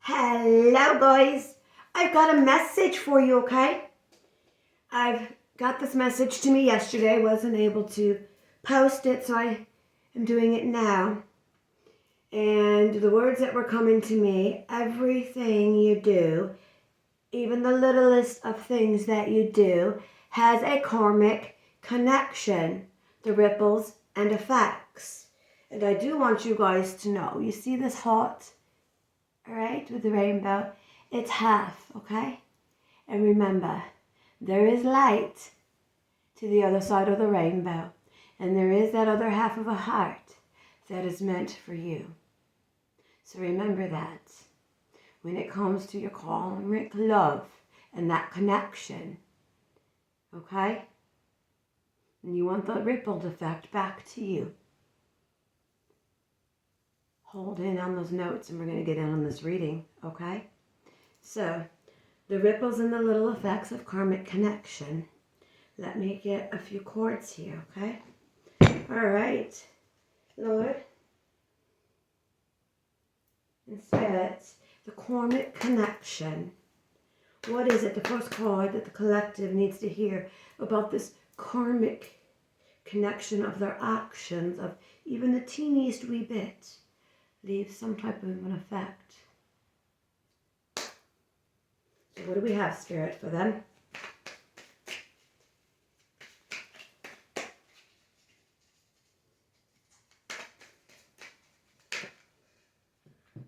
Hello guys, I've got a message for you, okay? I've got this message to me yesterday, wasn't able to post it, so I am doing it now. And the words that were coming to me, everything you do, even the littlest of things that you do, has a karmic connection, the ripples and effects. And I do want you guys to know, you see this heart? All right, with the rainbow, it's half, okay? And remember, there is light to the other side of the rainbow, and there is that other half of a heart that is meant for you. So remember that when it comes to your karmic love and that connection, okay? And you want the rippled effect back to you. Hold in on those notes and we're going to get in on this reading, okay? So, the ripples and the little effects of karmic connection. Let me get a few chords here, okay? All right, Lord. And Spirit, the karmic connection. What is it, the first chord that the collective needs to hear about this karmic connection of their actions, of even the teeniest wee bit? Leaves some type of an effect. So what do we have, Spirit, for them?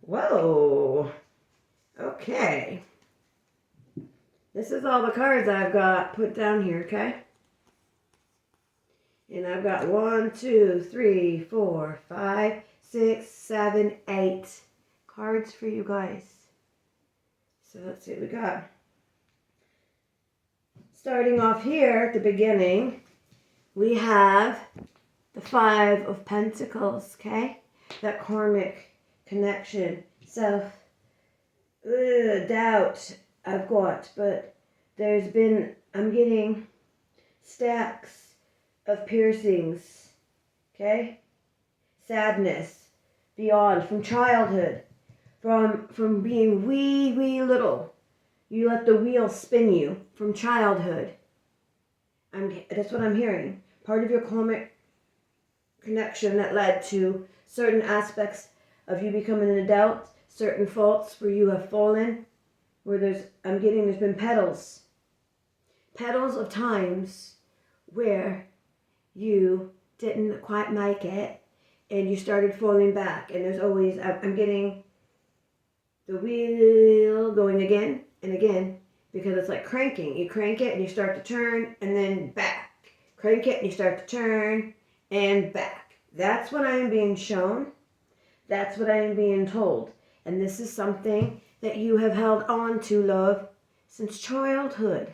Whoa. Okay. This is all the cards I've got put down here, okay? And I've got 1, 2, 3, 4, 5, 6, 7, 8 cards for you guys. So let's see what we got. Starting off here at the beginning, we have the 5 of Pentacles, okay? That karmic connection, doubt I've got, but there's been, I'm getting stacks of piercings, okay? Sadness, beyond, from childhood, from being wee little. You let the wheel spin you from childhood. That's what I'm hearing. Part of your karmic connection that led to certain aspects of you becoming an adult, certain faults where you have fallen, where there's been petals of times where you didn't quite make it and you started falling back, and there's always, I'm getting the wheel going again and again, because it's like cranking. You crank it and you start to turn and then back. Crank it and you start to turn and back. That's what I am being shown. That's what I am being told. And this is something that you have held on to, love, since childhood.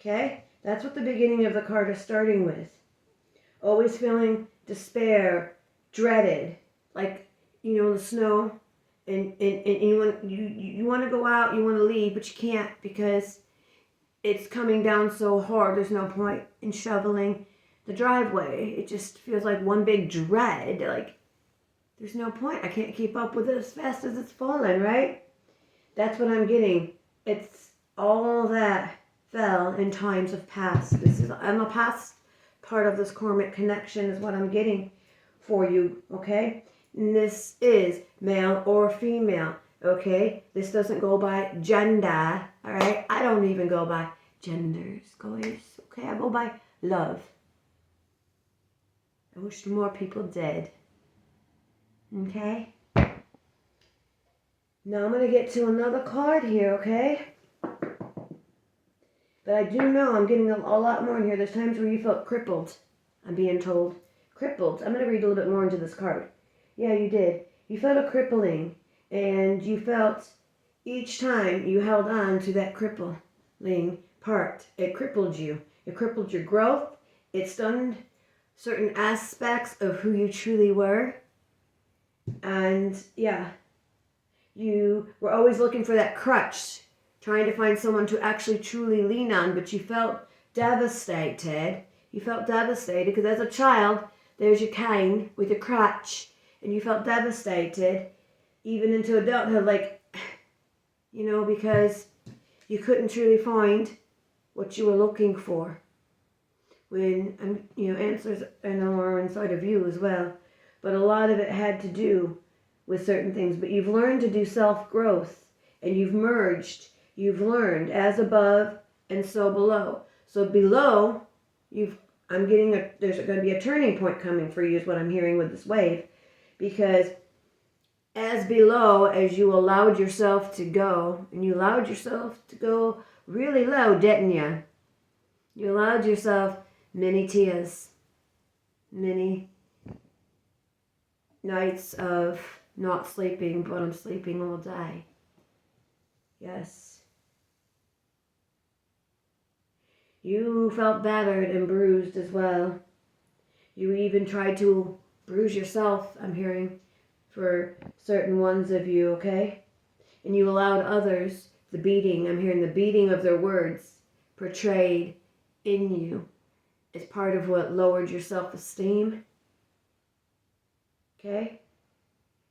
Okay? That's what the beginning of the card is starting with. Always feeling despair, dreaded, like, the snow, and you want to go out, you want to leave, but you can't because it's coming down so hard. There's no point in shoveling the driveway. It just feels like one big dread, like there's no point. I can't keep up with it as fast as it's falling, right? That's what I'm getting. It's all that fell in times of past. This is on the past part of this karmic connection is what I'm getting for you, okay? And this is male or female, okay? This doesn't go by gender, all right? I don't even go by genders, guys, okay? I go by love. I wish more people did, okay? Now I'm going to get to another card here, okay? But I do know I'm getting a lot more in here. There's times where you felt crippled, I'm being told. Crippled. I'm going to read a little bit more into this card. Yeah, you did. You felt a crippling, and you felt each time you held on to that crippling part, it crippled you. It crippled your growth. It stunned certain aspects of who you truly were. And, yeah, you were always looking for that crutch, trying to find someone to actually truly lean on, but you felt devastated. You felt devastated because as a child, there's your cane with your crutch, and you felt devastated even into adulthood, like because you couldn't truly find what you were looking for. When, answers I know are inside of you as well, but a lot of it had to do with certain things. But you've learned to do self-growth, and you've merged. You've learned as above and so below. So below, there's going to be a turning point coming for you is what I'm hearing with this wave. Because as below, as you allowed yourself to go, and you allowed yourself to go really low, didn't you? You allowed yourself many tears, many nights of not sleeping, but I'm sleeping all day. Yes. You felt battered and bruised as well. You even tried to bruise yourself, I'm hearing, for certain ones of you, okay? And you allowed others, I'm hearing the beating of their words portrayed in you as part of what lowered your self-esteem. Okay?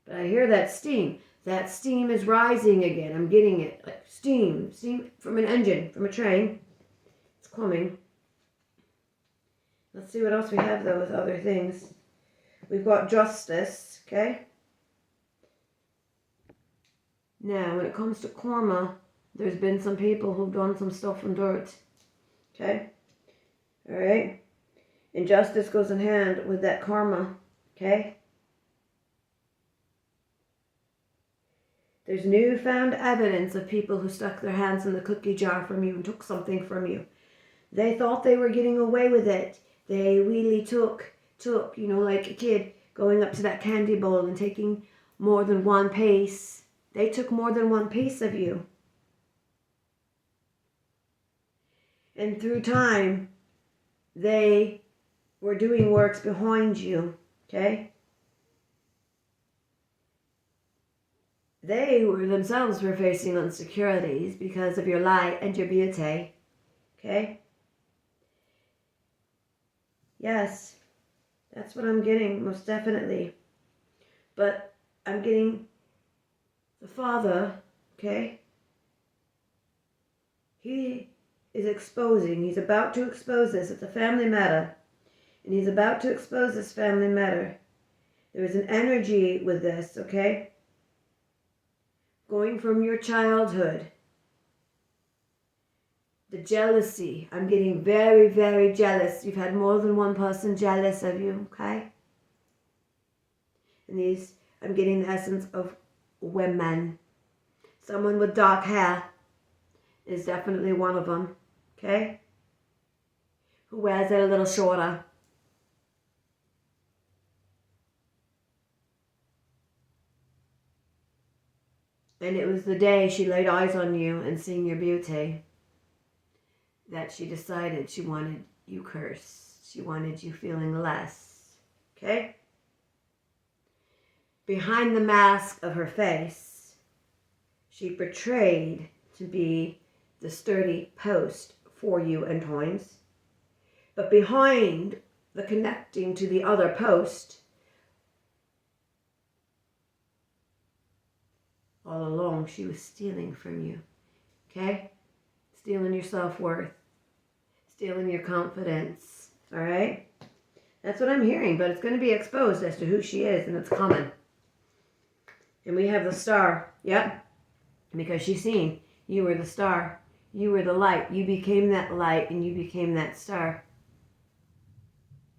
But I hear that steam. That steam is rising again. I'm getting it. Like steam from an engine, from a train. It's coming. Let's see what else we have, though, with other things. We've got justice, okay? Now, when it comes to karma, there's been some people who've done some stuff from dirt, okay? All right? And justice goes in hand with that karma, okay? There's newfound evidence of people who stuck their hands in the cookie jar from you and took something from you. They thought they were getting away with it. They really took, like a kid going up to that candy bowl and taking more than one piece. They took more than one piece of you. And through time, they were doing works behind you, okay? They themselves were facing insecurities because of your light and your beauty, okay? Yes, that's what I'm getting, most definitely. But I'm getting the Father, okay? He's about to expose this. It's a family matter. And he's about to expose this family matter. There is an energy with this, okay? Going from your childhood. The jealousy. I'm getting very, very jealous. You've had more than one person jealous of you, okay? And I'm getting the essence of women. Someone with dark hair is definitely one of them, okay? Who wears it a little shorter. And it was the day she laid eyes on you and seen your beauty that she decided she wanted you cursed. She wanted you feeling less. Okay? Behind the mask of her face, she portrayed to be the sturdy post for you in times. But behind the connecting to the other post, all along, she was stealing from you, okay? Stealing your self-worth, stealing your confidence, all right? That's what I'm hearing, but it's going to be exposed as to who she is, and it's coming. And we have the star, yep, because she's seen you were the star. You were the light. You became that light, and you became that star,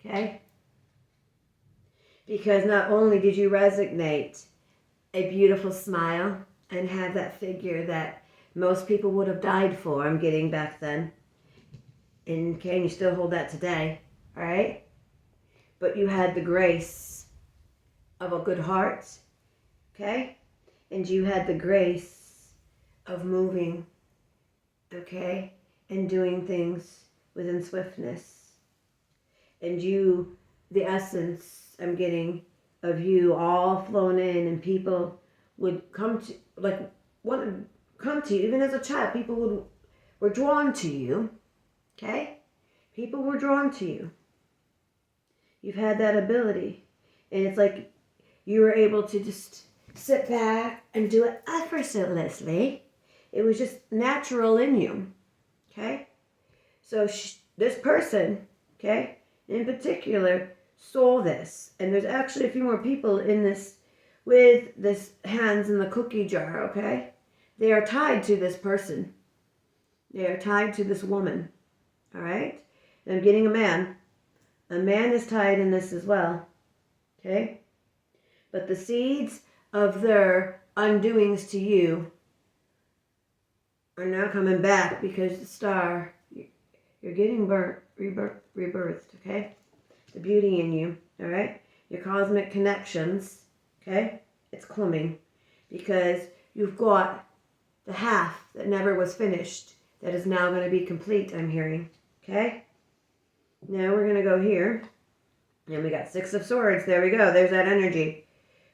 okay? Because not only did you resonate a beautiful smile and have that figure that most people would have died for, I'm getting back then. And can you still hold that today? All right? But you had the grace of a good heart, okay? And you had the grace of moving, okay? And doing things within swiftness. And the essence I'm getting of you all flown in, and people would come to, want to come to you. Even as a child, people were drawn to you, okay? People were drawn to you. You've had that ability, and it's like you were able to just sit back and do it effortlessly It was just natural in you. Okay? So this person, okay, in particular, saw this. And there's actually a few more people in this with this hands in the cookie jar, okay? They are tied to this person. They are tied to this woman, all right? And I'm getting a man. A man is tied in this as well, okay? But the seeds of their undoings to you are now coming back because the star, you're getting rebirthed, okay? The beauty in you, all right? Your cosmic connections, okay? It's coming because you've got the half that never was finished that is now going to be complete, I'm hearing, okay? Now we're going to go here, and we got 6 of Swords. There we go. There's that energy.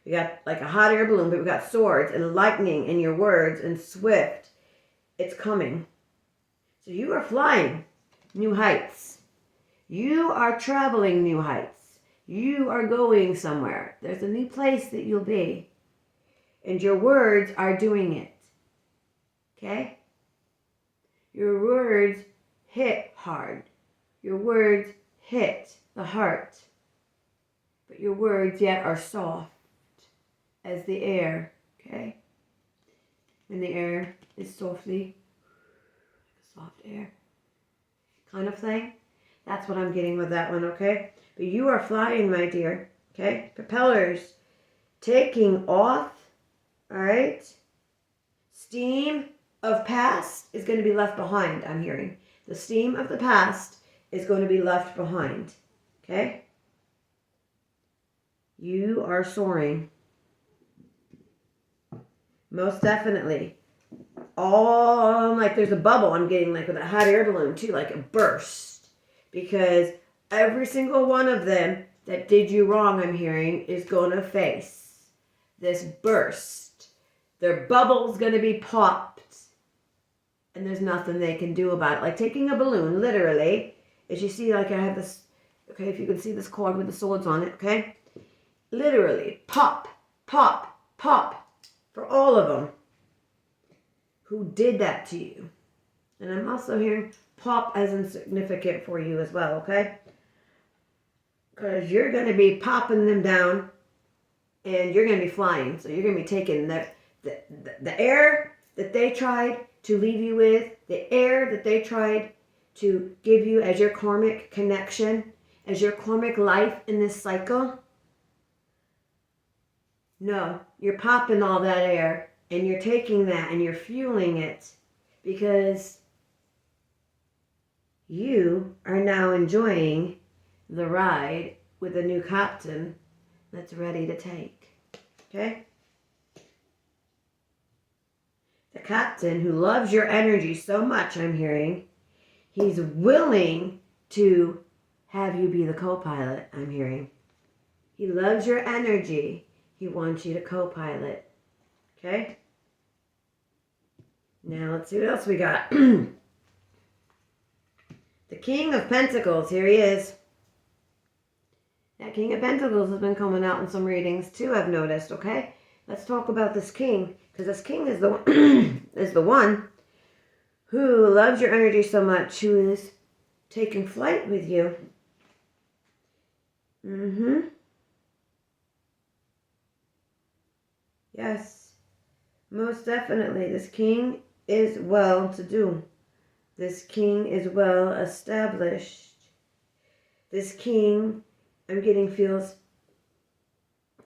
We got like a hot air balloon, but we got swords and lightning in your words and swift. It's coming. So you are flying new heights. You are traveling new heights. You are going somewhere. There's a new place that you'll be. And your words are doing it. Okay? Your words hit hard. Your words hit the heart. But your words yet are soft as the air. Okay? And the air is softly, like a soft air kind of thing. That's what I'm getting with that one, okay? But you are flying, my dear, okay? Propellers taking off, all right? Steam of past is going to be left behind, I'm hearing. The steam of the past is going to be left behind, okay? You are soaring. Most definitely. All, like there's a bubble I'm getting, like with a hot air balloon too, like a burst. Because every single one of them that did you wrong, I'm hearing, is going to face this burst. Their bubble's going to be popped. And there's nothing they can do about it. Like taking a balloon, literally, as you see, like I have this, okay, if you can see this cord with the swords on it, okay? Literally, pop, pop, pop, for all of them who did that to you. And I'm also hearing pop as insignificant for you as well, okay? Because you're going to be popping them down and you're going to be flying. So you're going to be taking the air that they tried to leave you with, the air that they tried to give you as your karmic connection, as your karmic life in this cycle. No, you're popping all that air and you're taking that and you're fueling it because you are now enjoying the ride with a new captain that's ready to take. Okay? The captain who loves your energy so much, I'm hearing, he's willing to have you be the co-pilot, I'm hearing. He loves your energy. He wants you to co-pilot. Okay? Now let's see what else we got. The King of Pentacles, here he is. That King of Pentacles has been coming out in some readings too, I've noticed, okay? Let's talk about this king, because this king is the one, is the one who loves your energy so much, who is taking flight with you. Yes, most definitely. This king is well-to-do. This king is well-established. This king, I'm getting, feels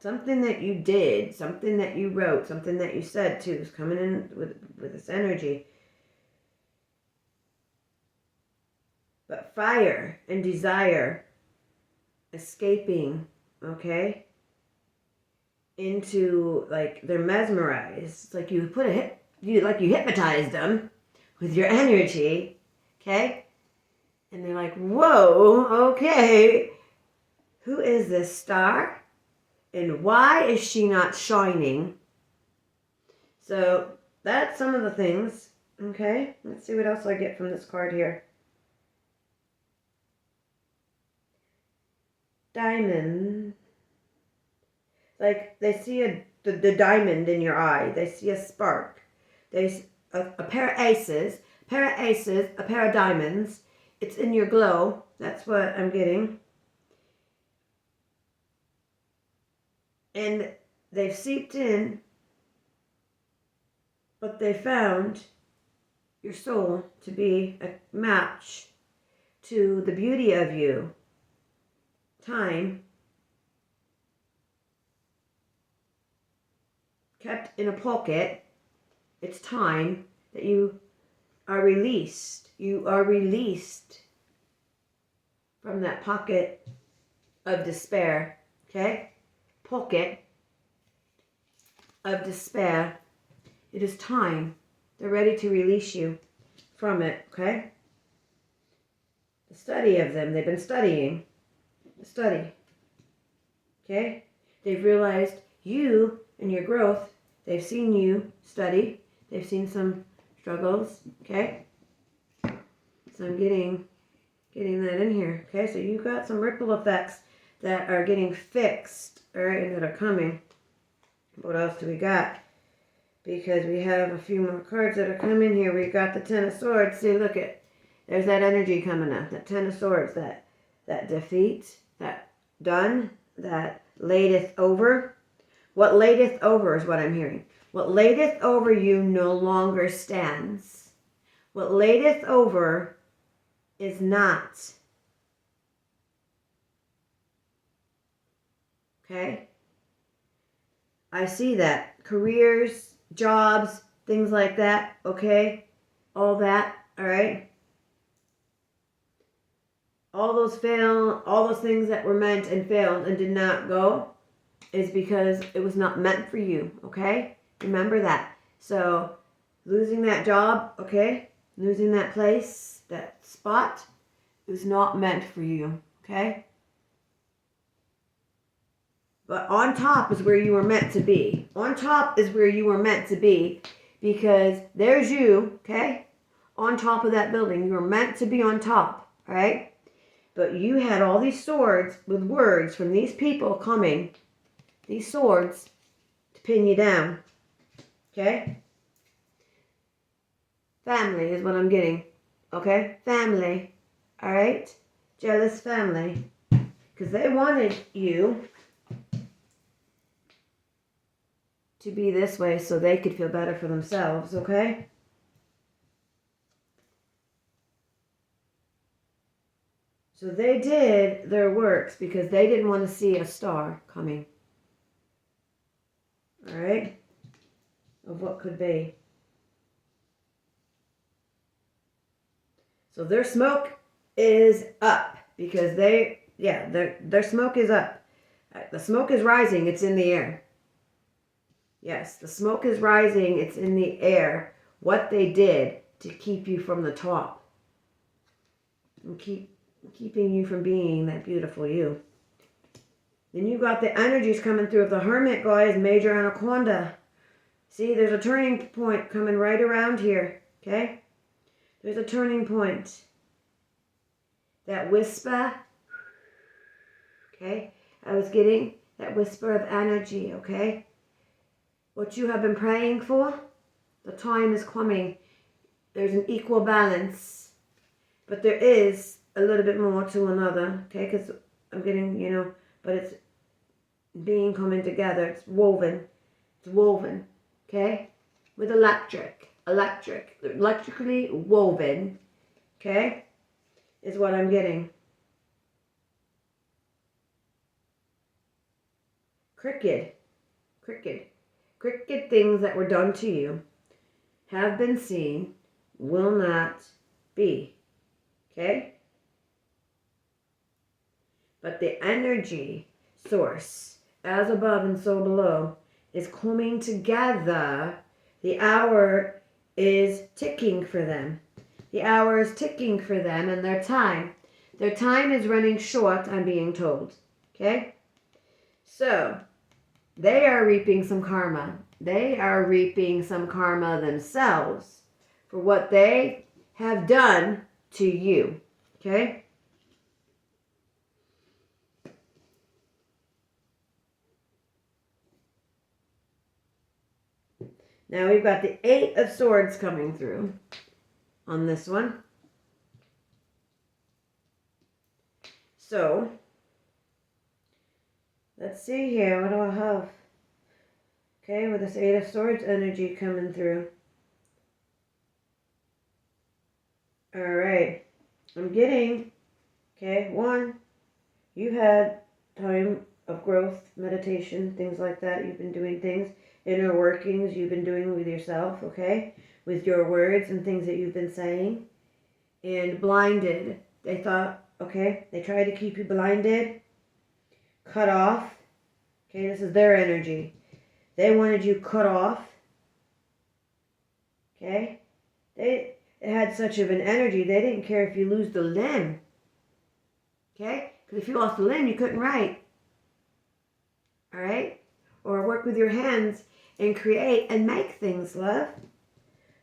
something that you did, something that you wrote, something that you said too is coming in with this energy. But fire and desire escaping, okay, into, like, they're mesmerized. It's like you put you hypnotized them with your energy, okay? And they're like, whoa, okay, who is this star? And why is she not shining? So that's some of the things, okay? Let's see what else I get from this card here. Diamond. Like they see the diamond in your eye. They see a spark. a pair of aces, a pair of diamonds. It's in your glow. That's what I'm getting. And they've seeped in, but they found your soul to be a match to the beauty of you. Time kept in a pocket. It's time that you are released. You are released from that pocket of despair. Okay? Pocket of despair. It is time. They're ready to release you from it. Okay? The study of them. They've been studying. The study. Okay? They've realized you and your growth. They've seen you study. They've seen some struggles. Okay? So I'm getting that in here. Okay? So you've got some ripple effects that are getting fixed. Alright? And that are coming. What else do we got? Because we have a few more cards that are coming here. We got the Ten of Swords. See, look at. There's that energy coming up. That Ten of Swords. That defeat. That done. That lateth over. What lateth over is what I'm hearing. What lateth over you no longer stands. What lateth over is not. Okay? I see that. Careers, jobs, things like that. Okay? All that. All right? All those things that were meant and failed and did not go is because it was not meant for you. Okay? Remember that. So, losing that job, okay? Losing that place, that spot, is not meant for you. Okay? But on top is where you were meant to be. On top is where you were meant to be because there's you, okay? On top of that building. You were meant to be on top, right? But you had all these swords with words from these people coming, these swords, to pin you down, okay? Family is what I'm getting, okay? Family, all right? Jealous family. Because they wanted you to be this way so they could feel better for themselves, okay? So they did their works because they didn't want to see a star coming. All right? Of what could be. So their smoke is up because their smoke is up. The smoke is rising. It's in the air. Yes, the smoke is rising. It's in the air. What they did to keep you from the top. And keeping you from being that beautiful you. Then you got the energies coming through of the Hermit, guys. Major Anaconda. See, there's a turning point coming right around here. Okay? There's a turning point. That whisper. Okay? I was getting that whisper of energy. Okay? What you have been praying for, the time is coming. There's an equal balance. But there is a little bit more to another. Okay? Because I'm getting, but it's being coming together. It's woven. It's woven. Okay? With electrically woven. Okay? Is what I'm getting. Crooked things that were done to you have been seen, will not be. Okay? But the energy source, as above and so below, is coming together. The hour is ticking for them. The hour is ticking for them and their time. Their time is running short, I'm being told. Okay? So, they are reaping some karma. They are reaping some karma themselves for what they have done to you. Okay? Now we've got the 8 of Swords coming through on this one. So, let's see here. What do I have? Okay, with this 8 of Swords energy coming through. Alright. I'm getting, okay, 1, you had time of growth, meditation, things like that. You've been doing things, inner workings you've been doing with yourself, okay? With your words and things that you've been saying. And blinded. They thought, okay, they tried to keep you blinded, cut off. Okay, this is their energy. They wanted you cut off. Okay? They had such of an energy, they didn't care if you lose the limb. Okay? Because if you lost the limb, you couldn't write. Alright? Or work with your hands and create and make things, love.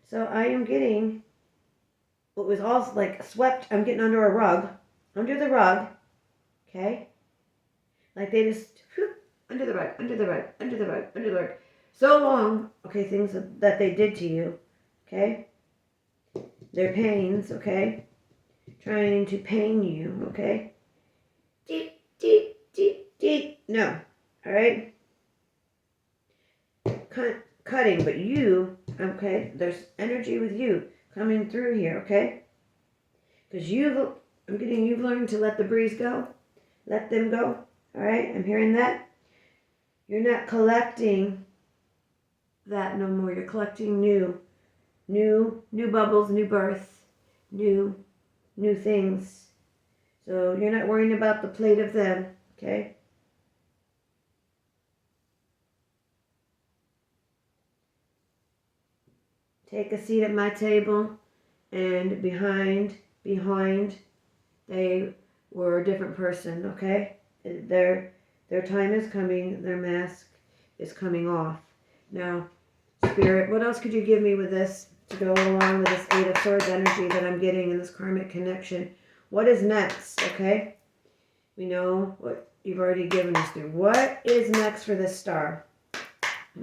So I am getting what was also like swept. I'm getting under a rug. Under the rug. Okay? Like they just, whoop, under the rug, under the rug, under the rug, under the rug. So long, okay, things that they did to you. Okay? Their pains, okay? Trying to pain you, okay? Deep, deep, deep, deep. No. Alright? Cutting, but you, okay? There's energy with you coming through here, okay? Because I'm getting you've learned to let the breeze go. Let them go. Alright? I'm hearing that. You're not collecting that no more. You're collecting new bubbles, new birth, new things. So you're not worrying about the plate of them, okay? Take a seat at my table, and behind, they were a different person, okay? Their time is coming, their mask is coming off. Now, Spirit, what else could you give me with this to go along with this 8 of Swords energy that I'm getting in this karmic connection? What is next, okay? We know what you've already given us through. What is next for this star?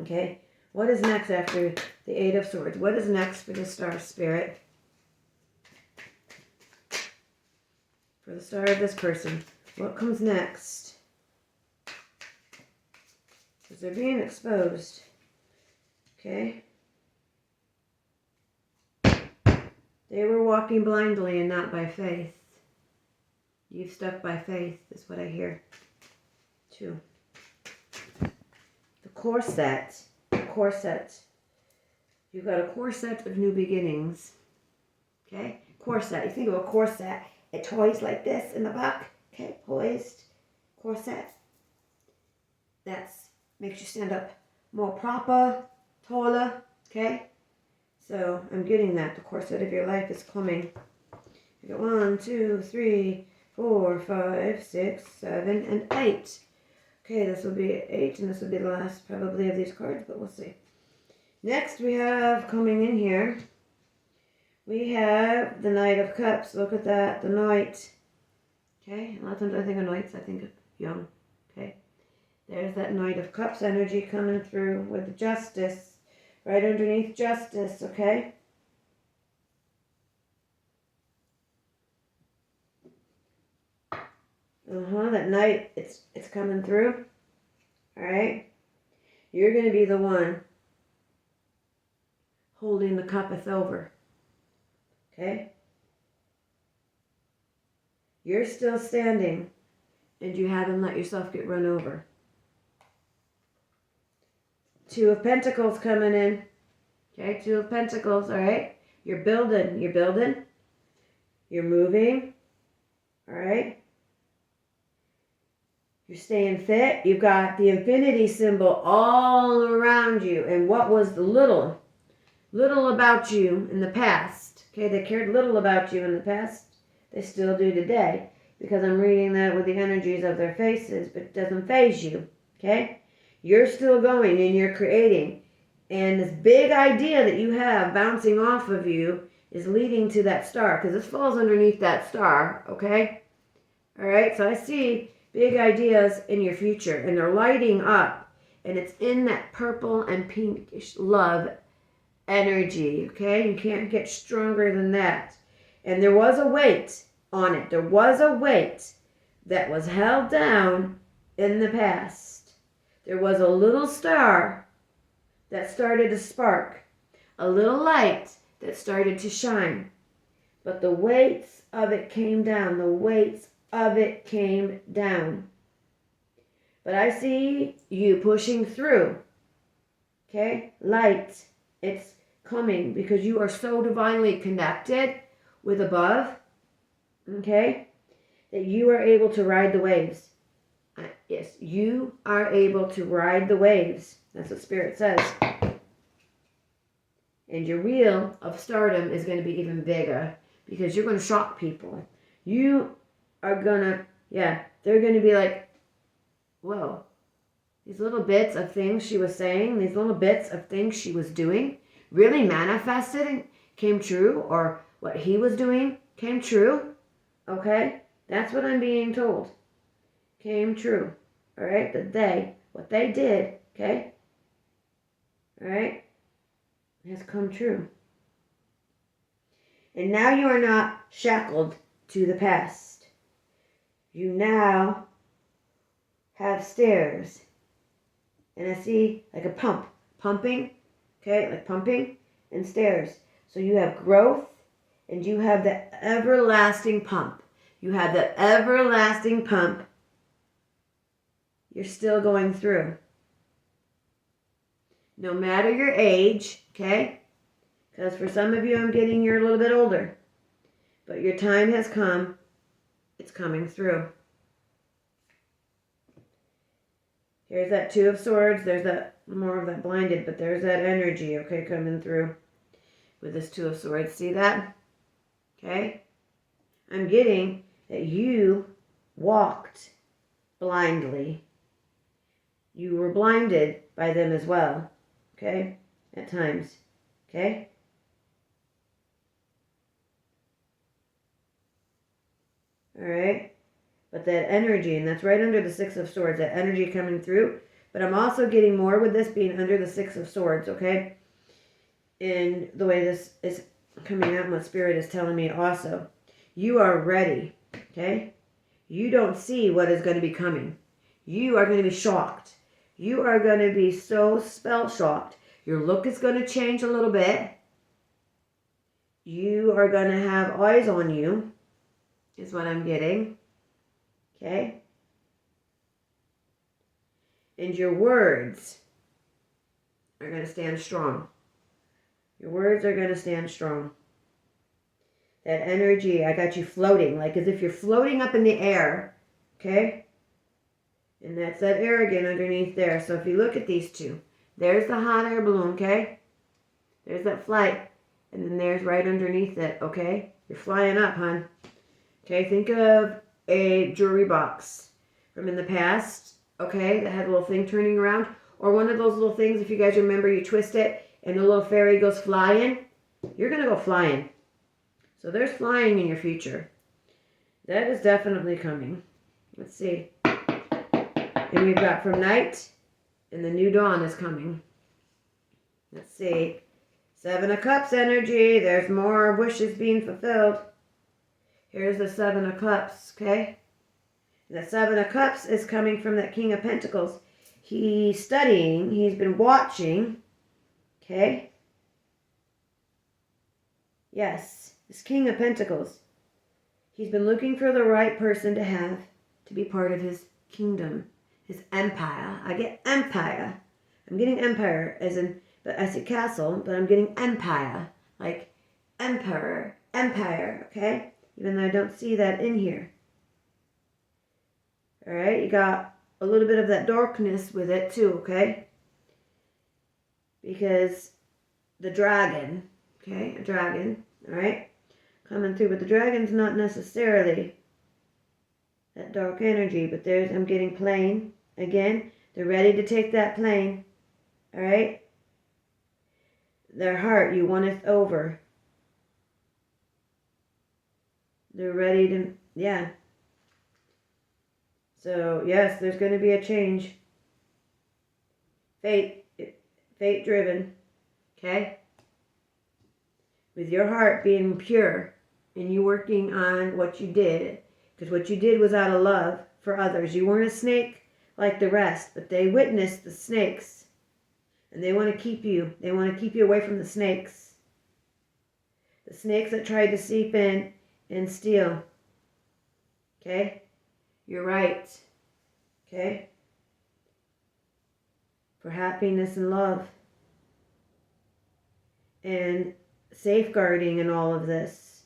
Okay? What is next after the 8 of Swords? What is next for this star, Spirit? For the star of this person. What comes next? Because they're being exposed. Okay? They were walking blindly and not by faith. You've stuck by faith, is what I hear. 2. The corset. Corset. You've got a corset of new beginnings. Okay? Corset. You think of a corset. It toys like this in the back. Okay? Poised. Corset. That's makes you stand up more proper, taller. Okay? So I'm getting that. The corset of your life is coming. You got 1, 2, 3, 4, 5, 6, 7, and 8. Okay, this will be 8, and this will be the last probably of these cards, but we'll see. Next we have coming in here, we have the Knight of Cups. Look at that, the Knight. Okay, a lot of times I think of Knights, I think of young. Okay, there's that Knight of Cups energy coming through with Justice. Right underneath Justice, okay? That Knight, it's coming through. Alright? You're going to be the one holding the cuppeth over. Okay? You're still standing, and you haven't let yourself get run over. 2 of Pentacles coming in. Okay, 2 of Pentacles, all right? You're building. You're moving, all right? You're staying fit. You've got the infinity symbol all around you. And what was the little about you in the past? Okay, they cared little about you in the past. They still do today. Because I'm reading that with the energies of their faces, but it doesn't faze you, okay? You're still going and you're creating. And this big idea that you have bouncing off of you is leading to that star. Because this falls underneath that star, okay? All right, so I see big ideas in your future. And they're lighting up. And it's in that purple and pinkish love energy, okay? You can't get stronger than that. And there was a weight on it. There was a weight that was held down in the past. There was a little star that started to spark, a little light that started to shine. But the weights of it came down. The weights of it came down. But I see you pushing through. Okay? Light. It's coming because you are so divinely connected with above. Okay? That you are able to ride the waves. Yes, you are able to ride the waves. That's what Spirit says. And your wheel of stardom is going to be even bigger because you're going to shock people. You are going to, they're going to be like, whoa, these little bits of things she was saying, these little bits of things she was doing really manifested and came true, or what he was doing came true. Okay? That's what I'm being told. Came true. All right? What they did, okay? All right? Has come true. And now you are not shackled to the past. You now have stairs. And I see like a pumping, okay? Like pumping and stairs. So you have growth and you have the everlasting pump. You have the everlasting pump. You're still going through. No matter your age, okay? Because for some of you, I'm getting you're a little bit older. But your time has come. It's coming through. Here's that Two of Swords. There's that more of that blinded, but there's that energy, okay, coming through with this Two of Swords. See that? Okay? I'm getting that you walked blindly. You were blinded by them as well, okay? At times, okay? All right? But that energy, and that's right under the Six of Swords, that energy coming through. But I'm also getting more with this being under the Six of Swords, okay? In the way this is coming out and what Spirit is telling me also. You are ready, okay? You don't see what is going to be coming. You are going to be shocked. You are going to be so spell shocked. Your look is going to change a little bit. You are going to have eyes on you, is what I'm getting. Okay? And your words are going to stand strong. Your words are going to stand strong. That energy, I got you floating, like as if you're floating up in the air. Okay? And that's that air again underneath there. So if you look at these two, there's the hot air balloon, okay? There's that flight. And then there's right underneath it, okay? You're flying up, hon. Okay, think of a jewelry box from in the past, okay, that had a little thing turning around. Or one of those little things, if you guys remember, you twist it and the little fairy goes flying. You're going to go flying. So there's flying in your future. That is definitely coming. Let's see. And we've got from night and the new dawn is coming. Let's see. Seven of Cups energy. There's more wishes being fulfilled. Here's the Seven of Cups, okay? The Seven of Cups is coming from that King of Pentacles. He's studying. He's been watching, okay? Yes, this King of Pentacles. He's been looking for the right person to have to be part of his kingdom, his empire. I get empire. I'm getting empire as in, but I see castle, but I'm getting empire. Like emperor, empire, okay? Even though I don't see that in here. All right, you got a little bit of that darkness with it too, okay? Because the dragon, okay, a dragon, all right, coming through. But the dragon's not necessarily that dark energy, but I'm getting plane. Again, they're ready to take that plane, all right? Their heart, you wanteth over. They're ready to, yeah. So, yes, there's going to be a change. Fate driven, okay? with your heart being pure and you working on what you did, because what you did was out of love for others. You weren't a snake like the rest, but they witnessed the snakes and they want to keep you. They want to keep you away from the snakes. The snakes that tried to seep in and steal. Okay? You're right. Okay? For happiness and love. And safeguarding and all of this.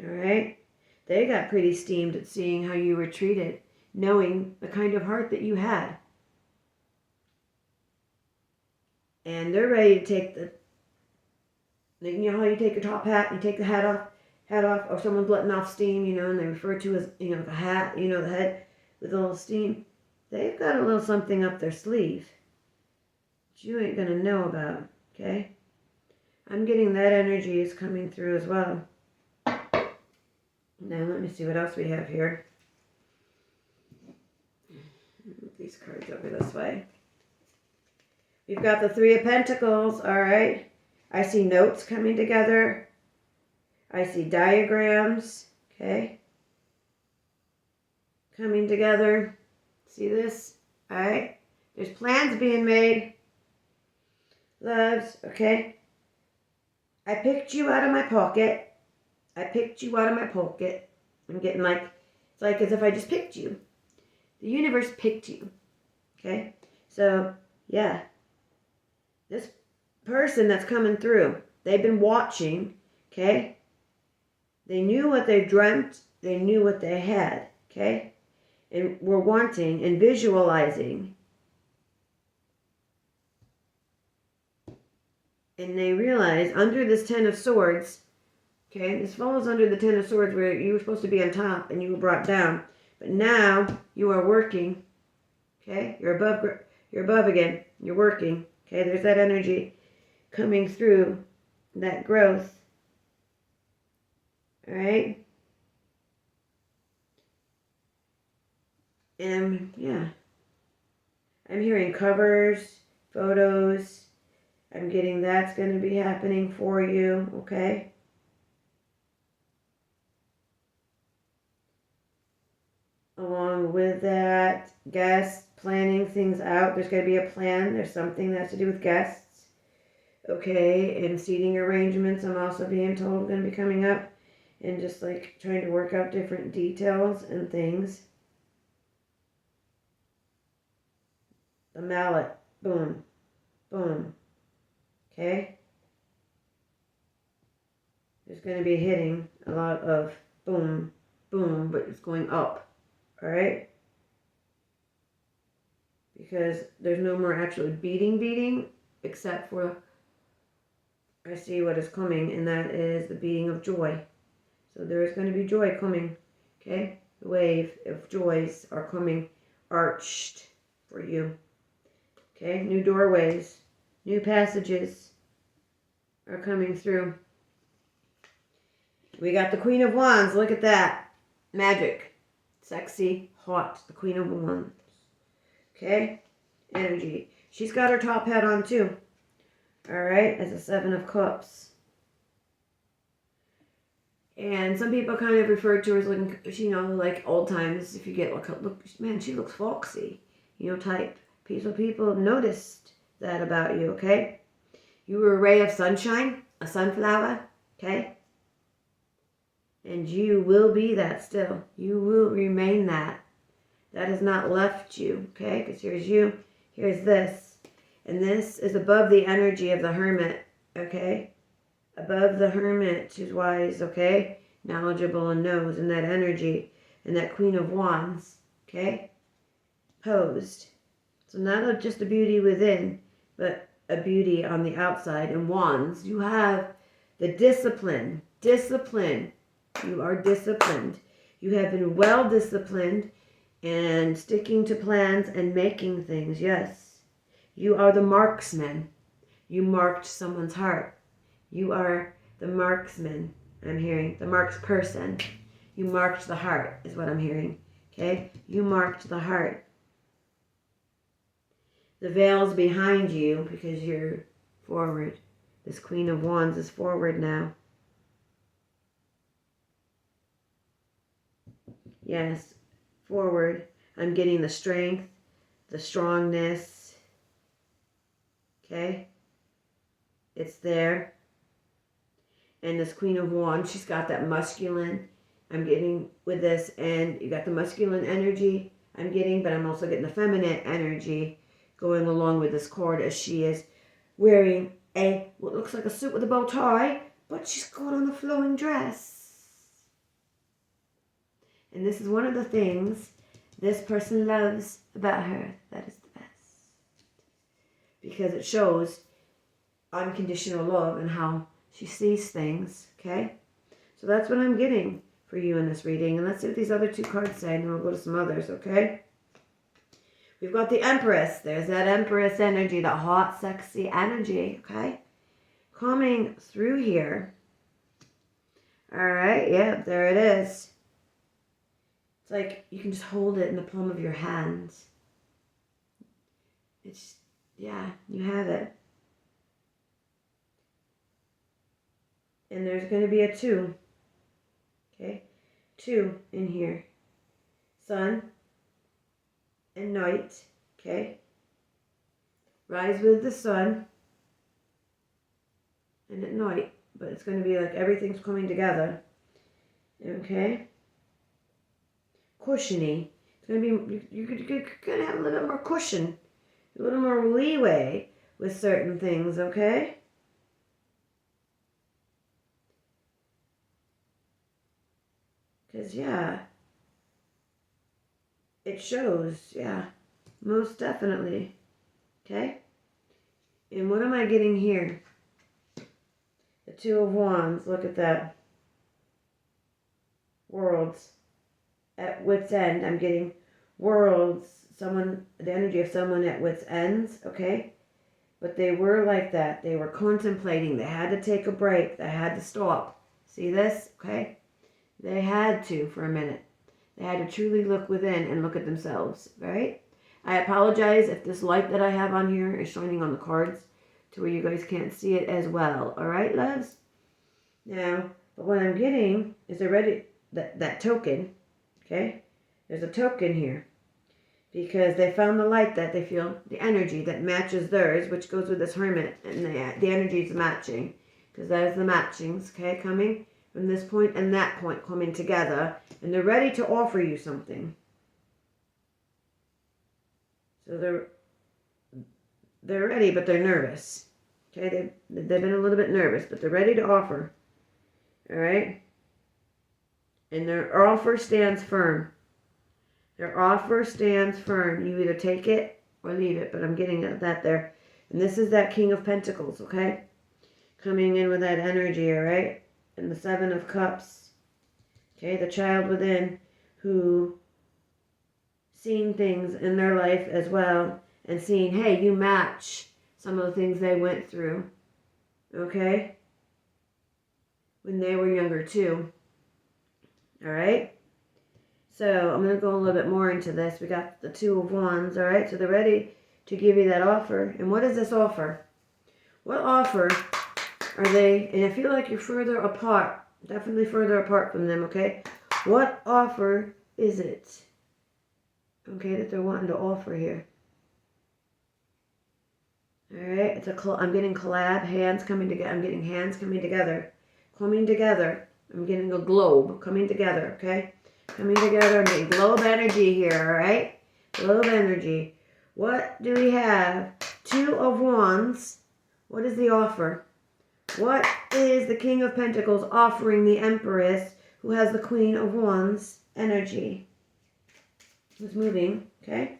Alright? They got pretty steamed at seeing how you were treated, knowing the kind of heart that you had. And they're ready to take you know how you take your top hat, you take the hat off, or someone's letting off steam, and they refer to as, the hat, the head with a little steam. They've got a little something up their sleeve that you ain't going to know about, okay? I'm getting that energy is coming through as well. Now, let me see what else we have here. Move these cards over this way. We've got the Three of Pentacles, all right? I see notes coming together. I see diagrams, okay? Coming together. See this? All right? There's plans being made. Loves, okay? I picked you out of my pocket. I'm getting it's like as if I just picked you. The universe picked you, okay? So, yeah. This person that's coming through, they've been watching, okay? They knew what they dreamt. They knew what they had, okay? And were wanting and visualizing. And they realized under this Ten of Swords, okay, this falls under the Ten of Swords where you were supposed to be on top and you were brought down. But now you are working, okay? You're above again. You're working, okay? There's that energy coming through, that growth. All right? And, yeah. I'm hearing covers, photos. I'm getting that's going to be happening for you, okay? Along with that, guests, planning things out. There's going to be a plan. There's something that has to do with guests. Okay, and seating arrangements, I'm also being told, going to be coming up. And just like trying to work out different details and things. The mallet. Boom. Boom. Okay? There's going to be hitting a lot of boom, boom, but it's going up. Alright? Because there's no more actually beating, except for I see what is coming, and that is the beating of joy. So there is going to be joy coming, okay? The wave of joys are coming arched for you, okay? New doorways, new passages are coming through. We got the Queen of Wands. Look at that. Magic. Sexy, hot. The Queen of Wands. Okay? Energy. She's got her top hat on too. Alright? As a Seven of Cups. And some people kind of refer to her as looking, like old times. If you get look, man, she looks foxy. Type. People noticed that about you, okay? You were a ray of sunshine, a sunflower, okay? And you will be that still. You will remain that. That has not left you, okay? Because here's you, here's this. And this is above the energy of the Hermit, okay? Above the Hermit, who's wise, okay? Knowledgeable and knows, and that energy, and that Queen of Wands, okay? Posed. So not just a beauty within, but a beauty on the outside. And Wands, you have the discipline. Discipline. You are disciplined. You have been well disciplined and sticking to plans and making things, yes. You are the marksman. You marked someone's heart. You are the marksman, I'm hearing. The marks person. You marked the heart is what I'm hearing. Okay? You marked the heart. The veil's behind you because you're forward. This Queen of Wands is forward now. Yes, forward. I'm getting the strength, the strongness. Okay? It's there. And this Queen of Wands, she's got that masculine. I'm getting with this, and you got the masculine energy I'm getting, but I'm also getting the feminine energy going along with this card, as she is wearing what looks like a suit with a bow tie, but she's got on a flowing dress. And this is one of the things this person loves about her. That is the best. Because it shows unconditional love and how she sees things, okay? So that's what I'm getting for you in this reading. And let's see what these other two cards say, and then we'll go to some others, okay? We've got the Empress. There's that Empress energy, that hot, sexy energy, okay? Coming through here. All right, yeah, there it is. It's like you can just hold it in the palm of your hands. It's, yeah, you have it. And there's going to be a 2. Okay? 2 in here. Sun and night. Okay? Rise with the sun. And at night. But it's going to be like everything's coming together. Okay? Cushiony. It's going to be, you're going to have a little bit more cushion. A little more leeway with certain things, okay? Because, yeah, it shows, yeah, most definitely, okay? And what am I getting here? The 2 of Wands, look at that. Worlds. At wit's end, I'm getting worlds, someone, the energy of someone at wit's ends, okay? But they were like that. They were contemplating. They had to take a break. They had to stop. See this? Okay? They had to for a minute. They had to truly look within and look at themselves, right? I apologize if this light that I have on here is shining on the cards to where you guys can't see it as well. All right, loves? Now, but what I'm getting is already that token, okay? There's a token here because they found the light that they feel, the energy that matches theirs, which goes with this Hermit, and the energy is matching because that is the matchings, okay, coming from this point and that point coming together, and they're ready to offer you something. So they're ready, but they're nervous. Okay, they've been a little bit nervous, but they're ready to offer. All right? And their offer stands firm. Their offer stands firm. You either take it or leave it, but I'm getting that there. And this is that King of Pentacles, okay? Coming in with that energy, all right? And the 7 of Cups. Okay, the child within who seeing things in their life as well and seeing, hey, you match some of the things they went through, okay? When they were younger too. All right? So I'm going to go a little bit more into this. We got the 2 of Wands, all right? So they're ready to give you that offer. And what is this offer? What offer are they? And I feel like you're further apart. Definitely further apart from them, okay? What offer is it? Okay, that they're wanting to offer here. All right, I'm getting collab, hands coming together. I'm getting hands coming together. Coming together. I'm getting a globe coming together, okay? Coming together. I'm getting globe energy here, all right? Globe energy. What do we have? 2 of Wands. What is the offer? What is the King of Pentacles offering the Empress who has the Queen of Wands energy? Who's moving, okay?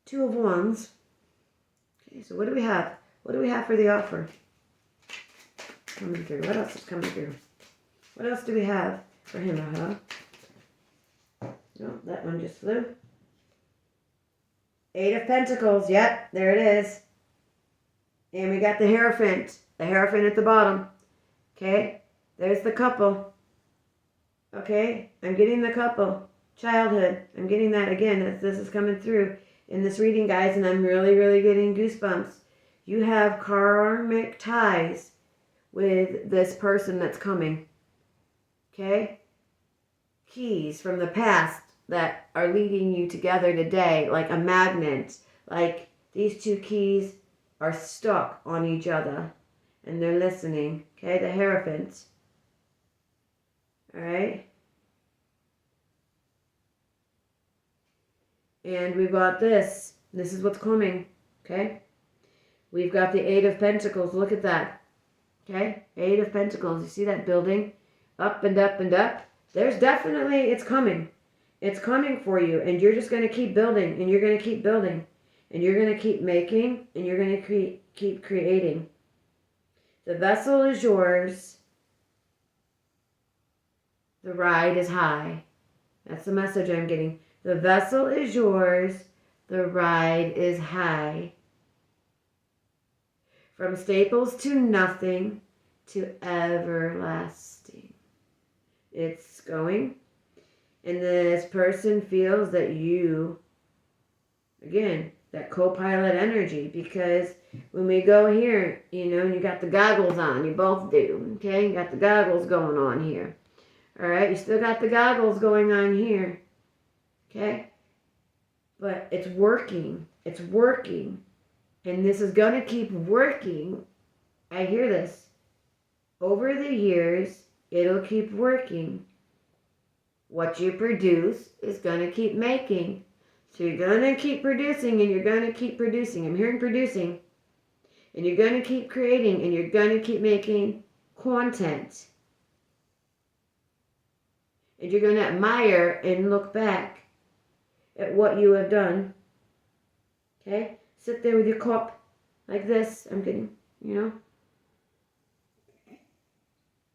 2 of Wands. Okay, so what do we have? What do we have for the offer? Coming through. What else is coming through? What else do we have for him or her? No, that one just flew. 8 of Pentacles. Yep, there it is. And we got the Hierophant. The Hierophant at the bottom. Okay, there's the couple. Okay, I'm getting the couple. Childhood. I'm getting that again as this is coming through in this reading, guys, and I'm really, really getting goosebumps. You have karmic ties with this person that's coming. Okay? Keys from the past that are leading you together today, like a magnet. Like these two keys are stuck on each other and they're listening. Okay? The Hierophant. Alright? And we've got this. This is what's coming. Okay? We've got the Eight of Pentacles. Look at that. Okay? Eight of Pentacles. You see that building? Up and up and up. There's definitely, it's coming. It's coming for you. And you're just going to keep building. And you're going to keep building. And you're going to keep making. And you're going to keep creating. The vessel is yours. The ride is high. That's the message I'm getting. The vessel is yours. The ride is high. From staples to nothing to everlasting. It's going. And this person feels that you, again, that co-pilot energy. Because when we go here, you know, you got the goggles on. You both do. Okay? You got the goggles going on here. Alright? You still got the goggles going on here. Okay? But it's working. It's working. And this is going to keep working. I hear this. Over the years, it'll keep working. What you produce is going to keep making. So you're going to keep producing and you're going to keep producing. I'm hearing producing. And you're going to keep creating and you're going to keep making content. And you're going to admire and look back at what you have done. Okay? Sit there with your cup like this. I'm getting, you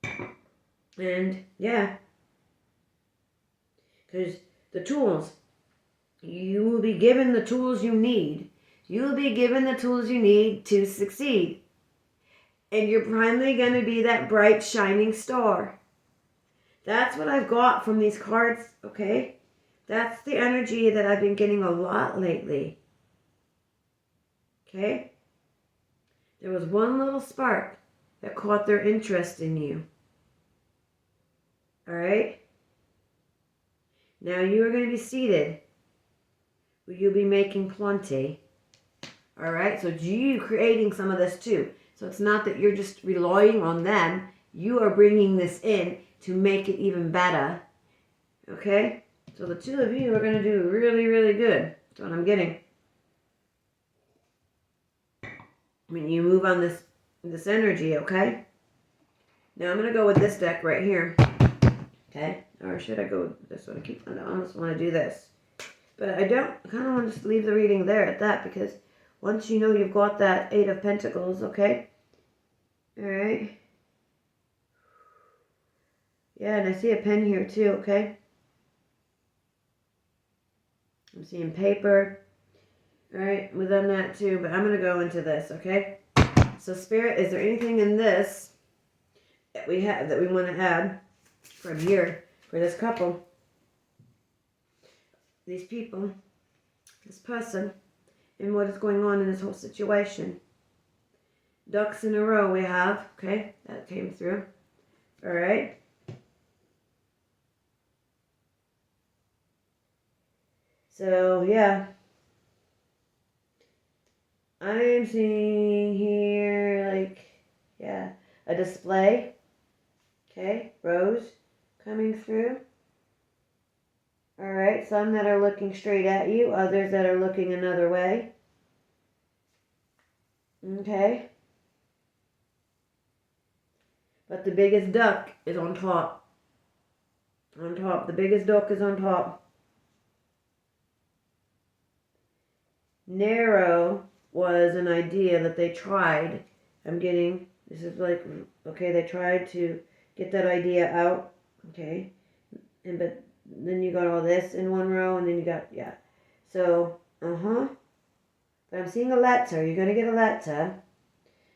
know. And yeah. Because the tools, you will be given the tools you need. You will be given the tools you need to succeed. And you're primarily going to be that bright, shining star. That's what I've got from these cards, okay? That's the energy that I've been getting a lot lately. Okay? There was one little spark that caught their interest in you. Alright? Now you are going to be seated. You'll be making plenty. Alright? So you creating some of this too. So it's not that you're just relying on them. You are bringing this in to make it even better. Okay? So the two of you are going to do really, really good. That's what I'm getting. When you move on this energy, okay? Now I'm going to go with this deck right here. Okay? Or should I go with this one? I almost want to do this. But I kind of want to just leave the reading there at that because once you know you've got that Eight of Pentacles, okay? Alright? Yeah, and I see a pen here too, okay? I'm seeing paper. Alright, we've done that too, but I'm going to go into this, okay? So Spirit, is there anything in this that we have that we want to add from here for this couple? These people, this person, and what is going on in this whole situation. Ducks in a row we have, okay? That came through. Alright. So, yeah. I am seeing here, like, yeah, a display. Okay, rose coming through. Alright, some that are looking straight at you, others that are looking another way. Okay. But the biggest duck is on top. On top. The biggest duck is on top. Narrow was an idea that they tried. I'm getting, this is like, okay, they tried to get that idea out. Okay. But then you got all this in one row and then you got, yeah. So, But I'm seeing a letter. You're going to get a letter.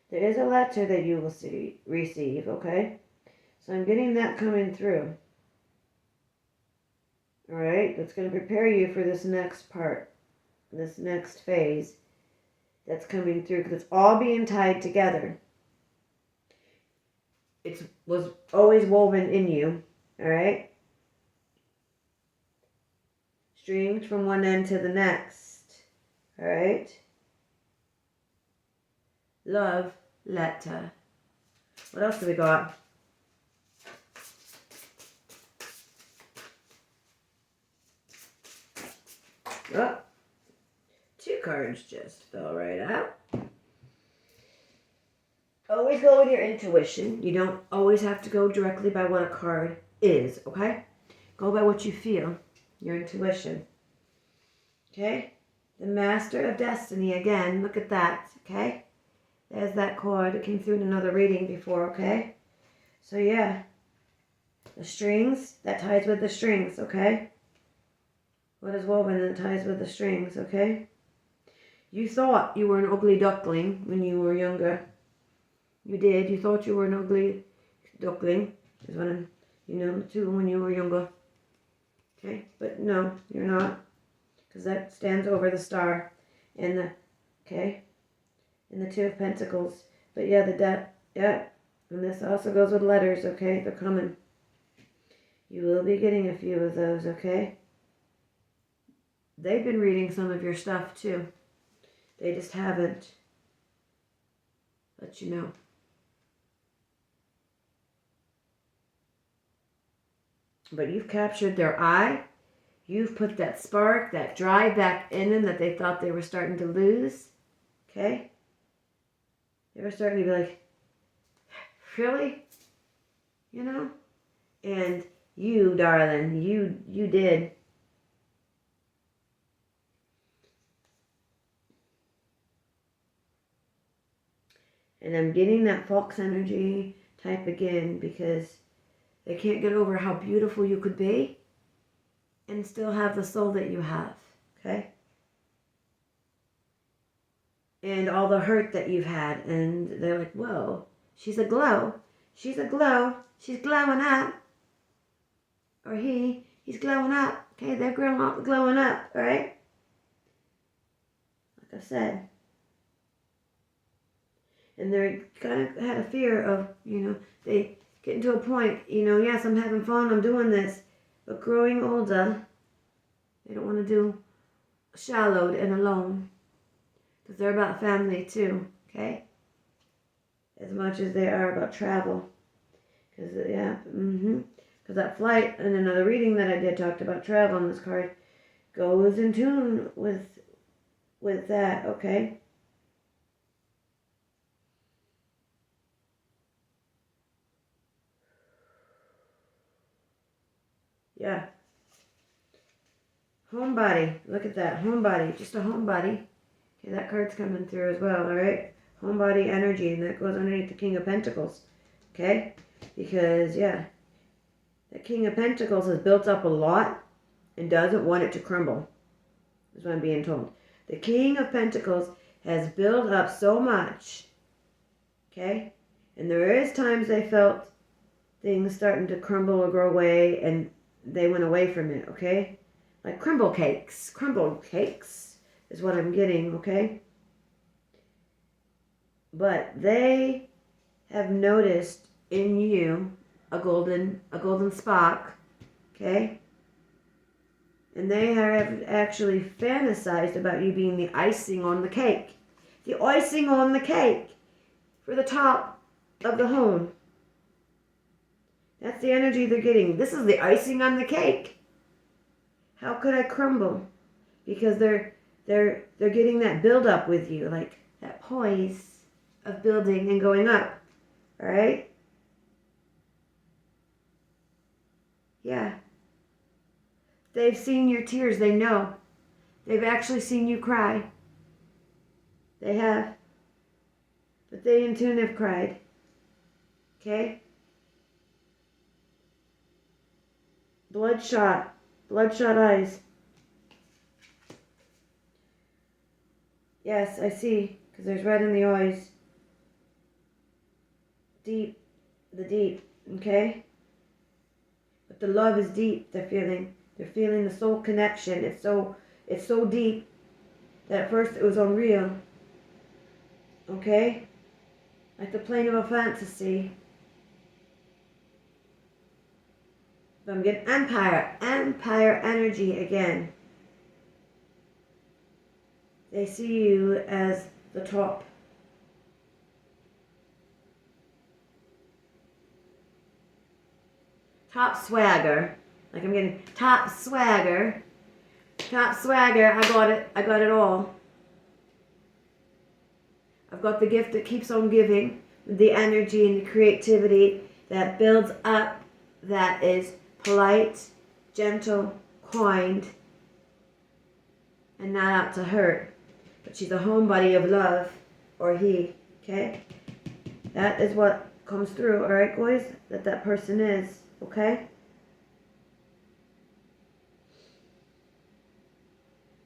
There is a letter that you will receive, okay? So I'm getting that coming through. Alright? That's going to prepare you for this next part. This next phase that's coming through. Because it's all being tied together. It was always woven in you. All right? Strings from one end to the next. All right? Love letter. What else do we got? Oh, 2 cards just fell right out. Always go with your intuition. You don't always have to go directly by what a card is, okay? Go by what you feel, your intuition. Okay? The Master of Destiny, again, look at that, okay? There's that card. It came through in another reading before, okay? So, yeah. The strings, that ties with the strings, okay? What is woven that ties with the strings, okay? You thought you were an ugly duckling when you were younger. You did. You thought you were an ugly duckling. Is what I'm, too, when you were younger. Okay? But no, you're not. Because that stands over the star and the, okay? And the 2 of Pentacles. But yeah, the death, yeah. And this also goes with letters, okay? They're coming. You will be getting a few of those, okay? They've been reading some of your stuff too. They just haven't let you know. But you've captured their eye. You've put that spark, that drive back in them that they thought they were starting to lose. Okay? They were starting to be like, really? You know? And you, darling, you did. And I'm getting that fox energy type again because they can't get over how beautiful you could be and still have the soul that you have, okay? And all the hurt that you've had, and they're like, whoa, she's a glow. She's a glow. She's glowing up. Or he's glowing up. Okay, they're glowing up, all right? Like I said. And they're kind of had a fear of, they getting to a point, yes, I'm having fun, I'm doing this. But growing older, they don't want to do shallowed and alone. Because they're about family too, okay? As much as they are about travel. Because, Because that flight, and another reading that I did talked about travel on this card, goes in tune with that, okay? Yeah. Homebody. Look at that. Homebody. Just a homebody. Okay, that card's coming through as well, alright? Homebody energy, and that goes underneath the King of Pentacles. Okay? Because, yeah, the King of Pentacles has built up a lot and doesn't want it to crumble. Is what I'm being told. The King of Pentacles has built up so much. Okay? And there is times they felt things starting to crumble or grow away, and they went away from it, okay? Like crumble cakes. Crumble cakes is what I'm getting, okay? But they have noticed in you a golden spark, okay? And they have actually fantasized about you being the icing on the cake. The icing on the cake for the top of the home. That's the energy they're getting. This is the icing on the cake. How could I crumble? Because they're getting that build up with you, like that poise of building and going up. All right? Yeah. They've seen your tears. They know. They've actually seen you cry. They have. But they in tune have cried. Okay? Bloodshot eyes. Yes, I see, because there's red in the eyes. Deep, okay? But the love is deep, they're feeling the soul connection. It's so deep that at first it was unreal. Okay? Like the plane of a fantasy. But I'm getting Empire. Empire energy again. They see you as the top. Top swagger. Like I'm getting top swagger. Top swagger. I got it. I got it all. I've got the gift that keeps on giving. The energy and the creativity that builds up. That is polite, gentle, kind, and not out to hurt. But she's a homebody of love. Or he. Okay? That is what comes through. Alright, guys? That person is. Okay?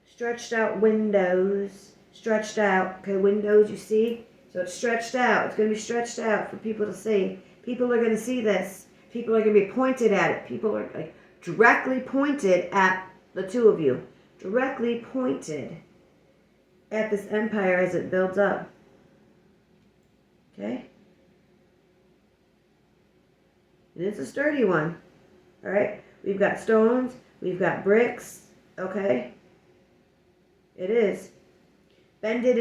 Stretched out windows. Stretched out. Okay, windows you see? So it's stretched out. It's going to be stretched out for people to see. People are going to see this. People are going to be pointed at it. People are like directly pointed at the two of you. Directly pointed at this empire as it builds up. Okay? And it's a sturdy one. Alright? We've got stones. We've got bricks. Okay? It is. Bended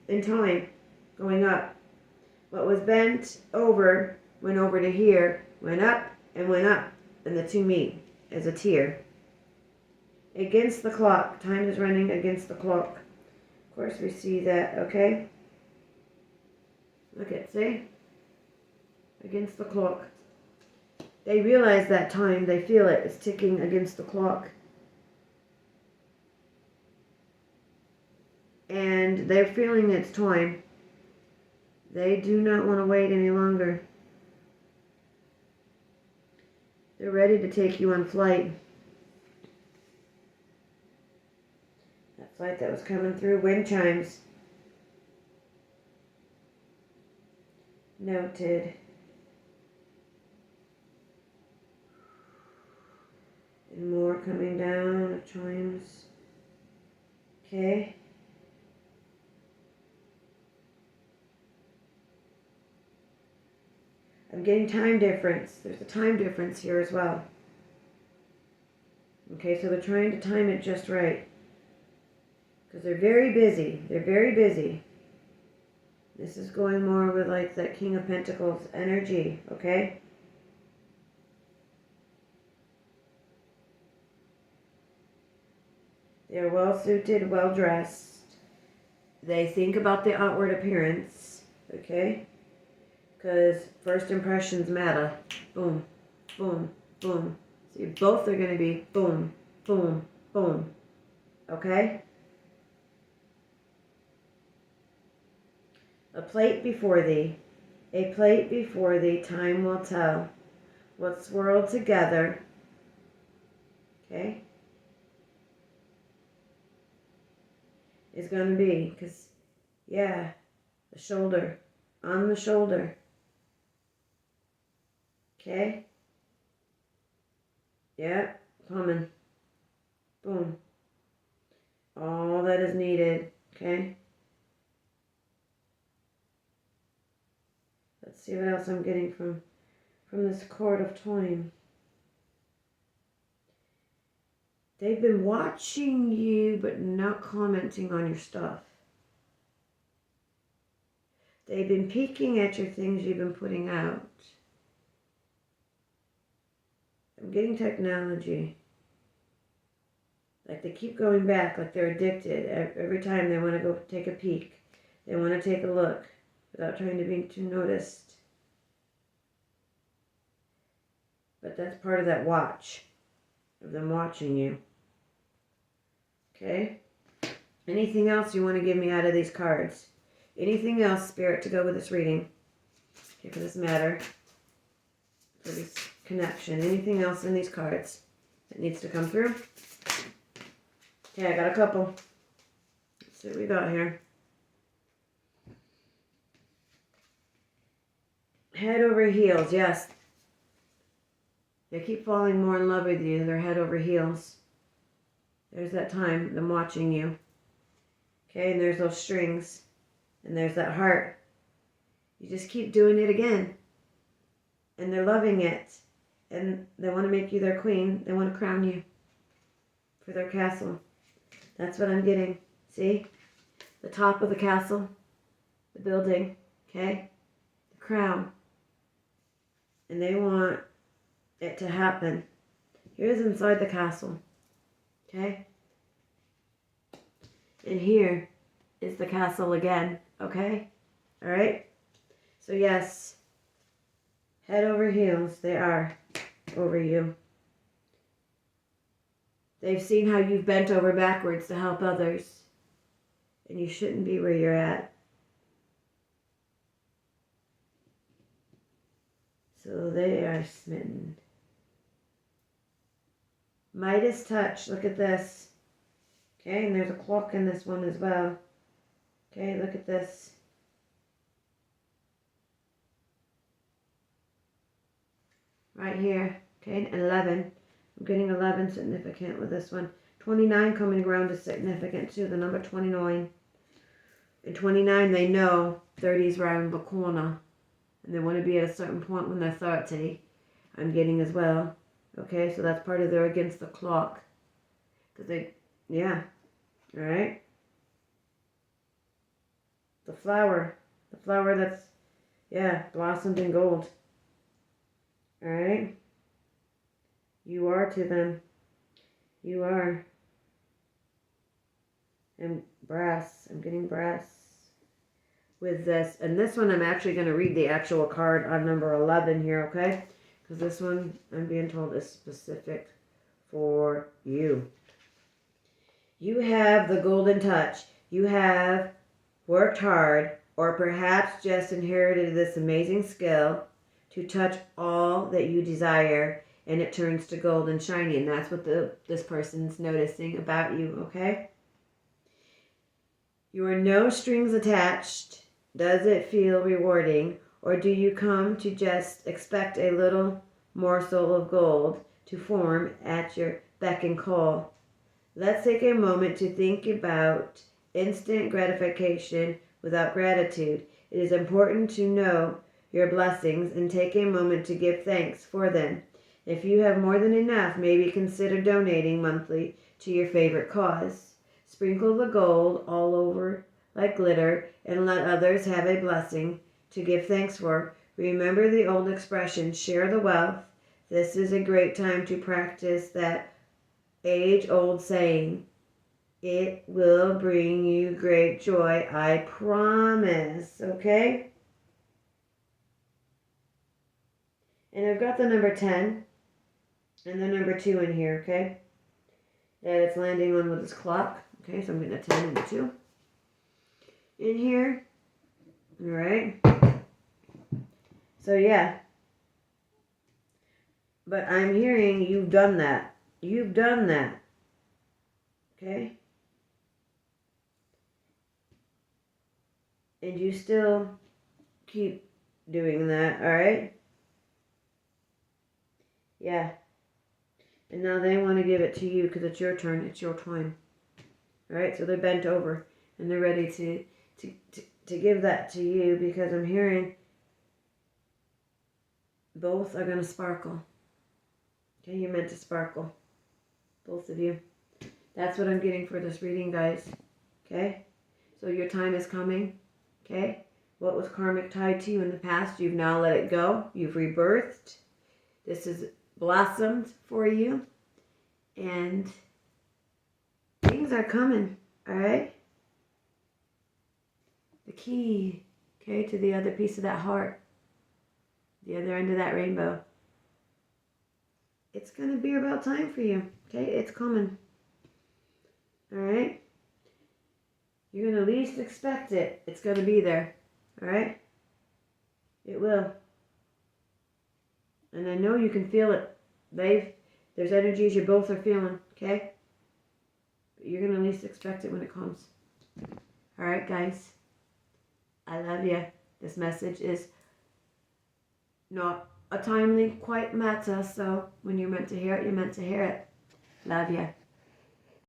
in time. Going up. What was bent over went over to here. Went up and went up. And the two meet as a tier. Against the clock. Time is running against the clock. Of course we see that. Okay? Look at, see? Against the clock. They realize that time, they feel it. It's ticking against the clock. And they're feeling it's time. They do not want to wait any longer. They're ready to take you on flight. That flight that was coming through, wind chimes. Noted. And more coming down, chimes. Okay. I'm getting time difference. There's a time difference here as well. Okay, so they're trying to time it just right. Because they're very busy. They're very busy. This is going more with like that King of Pentacles energy, okay? They're well suited, well dressed. They think about the outward appearance, okay? Because first impressions matter. Boom, boom, boom. So both are going to be boom, boom, boom, okay? A plate before thee, time will tell what swirled together, okay, is going to be, because, yeah, the shoulder, on the shoulder, okay, yeah, coming, boom, all that is needed, okay. Let's see what else I'm getting from this cord of time. They've been watching you but not commenting on your stuff. They've been peeking at your things you've been putting out. I'm getting technology. Like they keep going back, like they're addicted. Every time they want to go take a peek. They want to take a look without trying to be too noticed. But that's part of that watch, of them watching you. Okay? Anything else you want to give me out of these cards? Anything else, Spirit, to go with this reading? Okay, for this matter. For this connection. Anything else in these cards that needs to come through? Okay, I got a couple. Let's see what we got here. Head over heels, yes. They keep falling more in love with you. They're head over heels. There's that time, them watching you. Okay, and there's those strings. And there's that heart. You just keep doing it again. And they're loving it. and they want to make you their queen. They want to crown you for their castle. That's what I'm getting. See? The top of the castle, the building, okay? The crown. And they want it to happen. Here's inside the castle, okay? And here is the castle again, okay? All right? So yes, head over heels, they are over you. They've seen how you've bent over backwards to help others. And you shouldn't be where you're at. So they are smitten. Midas touch, look at this. Okay, and there's a clock in this one as well. Okay, look at this. Right here, okay, 11. I'm getting 11 significant with this one. 29 coming around is significant too, the number 29. And 29, they know 30 is around the corner. And they want to be at a certain point when they're 30. I'm getting as well. Okay, so that's part of their against the clock. Because they, yeah, all right. The flower that's, yeah, blossomed in gold. All right. You are to them. You are. And brass. I'm getting brass with this. And this one I'm actually going to read the actual card on number 11 here, okay? Because this one I'm being told is specific for you. You have the golden touch. You have worked hard or perhaps just inherited this amazing skill to touch all that you desire, and it turns to gold and shiny. And that's what this person's noticing about you, okay? You are no strings attached. Does it feel rewarding, or do you come to just expect a little morsel of gold to form at your beck and call? Let's take a moment to think about instant gratification without gratitude. It is important to know your blessings and take a moment to give thanks for them. If you have more than enough, maybe consider donating monthly to your favorite cause. Sprinkle the gold all over like glitter and let others have a blessing to give thanks for. Remember the old expression, share the wealth. This is a great time to practice that age-old saying. It will bring you great joy, I promise, okay? And I've got the number 10 and the number 2 in here, okay? That it's landing on with this clock. Okay, so I'm getting a 10 and a 2 in here. All right. So, yeah. But I'm hearing you've done that. You've done that. Okay? And you still keep doing that, all right? Yeah. And now they want to give it to you because it's your turn. It's your time. All right? So they're bent over and they're ready to give that to you because I'm hearing both are going to sparkle. Okay? You're meant to sparkle. Both of you. That's what I'm getting for this reading, guys. Okay? So your time is coming. Okay? What was karmic tied to you in the past, you've now let it go. You've rebirthed. This is blossomed for you. And things are coming. All right? The key, okay, to the other piece of that heart. The other end of that rainbow. It's going to be about time for you. Okay? It's coming. All right? You're going to least expect it. It's going to be there. All right? It will. And I know you can feel it. There's energies you both are feeling. Okay? But you're going to least expect it when it comes. All right, guys? I love you. This message is not a timely, quite matter. So when you're meant to hear it, you're meant to hear it. Love you.